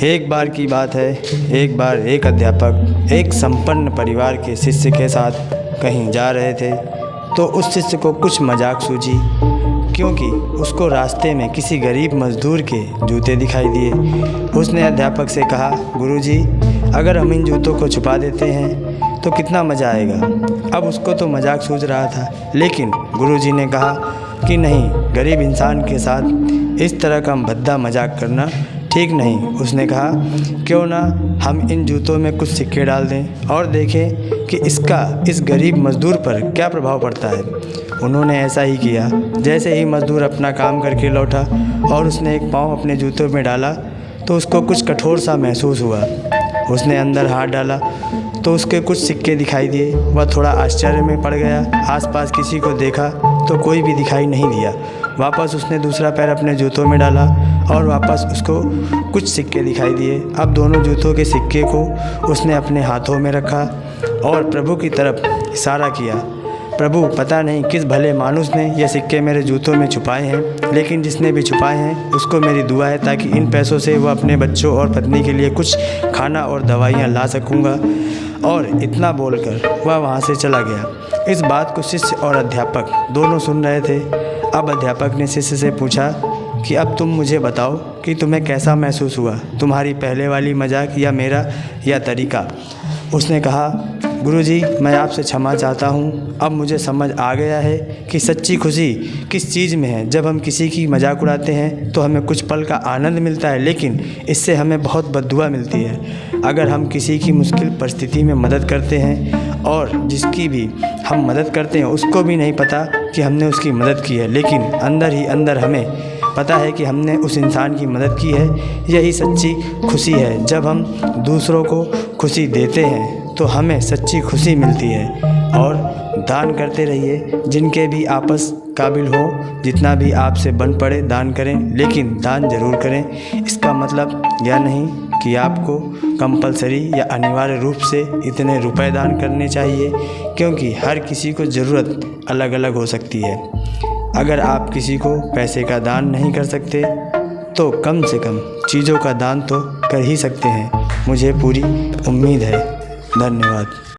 एक बार की बात है, एक बार एक अध्यापक एक संपन्न परिवार के शिष्य के साथ कहीं जा रहे थे तो उस शिष्य को कुछ मजाक सूझी, क्योंकि उसको रास्ते में किसी गरीब मजदूर के जूते दिखाई दिए। उसने अध्यापक से कहा, गुरुजी, अगर हम इन जूतों को छुपा देते हैं तो कितना मज़ा आएगा। अब उसको तो मजाक सूझ रहा था, लेकिन गुरुजी ने कहा कि नहीं, गरीब इंसान के साथ इस तरह का भद्दा मजाक करना ठीक नहीं। उसने कहा, क्यों ना हम इन जूतों में कुछ सिक्के डाल दें और देखें कि इसका इस गरीब मज़दूर पर क्या प्रभाव पड़ता है। उन्होंने ऐसा ही किया। जैसे ही मज़दूर अपना काम करके लौटा और उसने एक पाँव अपने जूतों में डाला तो उसको कुछ कठोर सा महसूस हुआ। उसने अंदर हाथ डाला तो उसके कुछ सिक्के दिखाई दिए। वह थोड़ा आश्चर्य में पड़ गया। आसपास किसी को देखा तो कोई भी दिखाई नहीं दिया। वापस उसने दूसरा पैर अपने जूतों में डाला और वापस उसको कुछ सिक्के दिखाई दिए। अब दोनों जूतों के सिक्के को उसने अपने हाथों में रखा और प्रभु की तरफ इशारा किया। प्रभु, पता नहीं किस भले मानुस ने ये सिक्के मेरे जूतों में छुपाए हैं, लेकिन जिसने भी छुपाए हैं उसको मेरी दुआ है ताकि इन पैसों से वह अपने बच्चों और पत्नी के लिए कुछ खाना और दवाइयाँ ला सकूँगा। और इतना बोलकर वह वहाँ से चला गया। इस बात को शिष्य और अध्यापक दोनों सुन रहे थे। अब अध्यापक ने शिष्य से पूछा कि अब तुम मुझे बताओ कि तुम्हें कैसा महसूस हुआ, तुम्हारी पहले वाली मजाक या मेरा या तरीका। उसने कहा, गुरुजी, मैं आपसे क्षमा चाहता हूँ। अब मुझे समझ आ गया है कि सच्ची खुशी किस चीज़ में है। जब हम किसी की मजाक उड़ाते हैं तो हमें कुछ पल का आनंद मिलता है, लेकिन इससे हमें बहुत बद्दुआ मिलती है। अगर हम किसी की मुश्किल परिस्थिति में मदद करते हैं और जिसकी भी हम मदद करते हैं उसको भी नहीं पता कि हमने उसकी मदद की है, लेकिन अंदर ही अंदर हमें पता है कि हमने उस इंसान की मदद की है। यही सच्ची खुशी है। जब हम दूसरों को खुशी देते हैं तो हमें सच्ची खुशी मिलती है। और दान करते रहिए, जिनके भी आपस काबिल हो, जितना भी आपसे बन पड़े दान करें, लेकिन दान ज़रूर करें। इसका मतलब यह नहीं कि आपको कंपलसरी या अनिवार्य रूप से इतने रुपए दान करने चाहिए, क्योंकि हर किसी को ज़रूरत अलग अलग हो सकती है। अगर आप किसी को पैसे का दान नहीं कर सकते तो कम से कम चीज़ों का दान तो कर ही सकते हैं। मुझे पूरी उम्मीद है। धन्यवाद।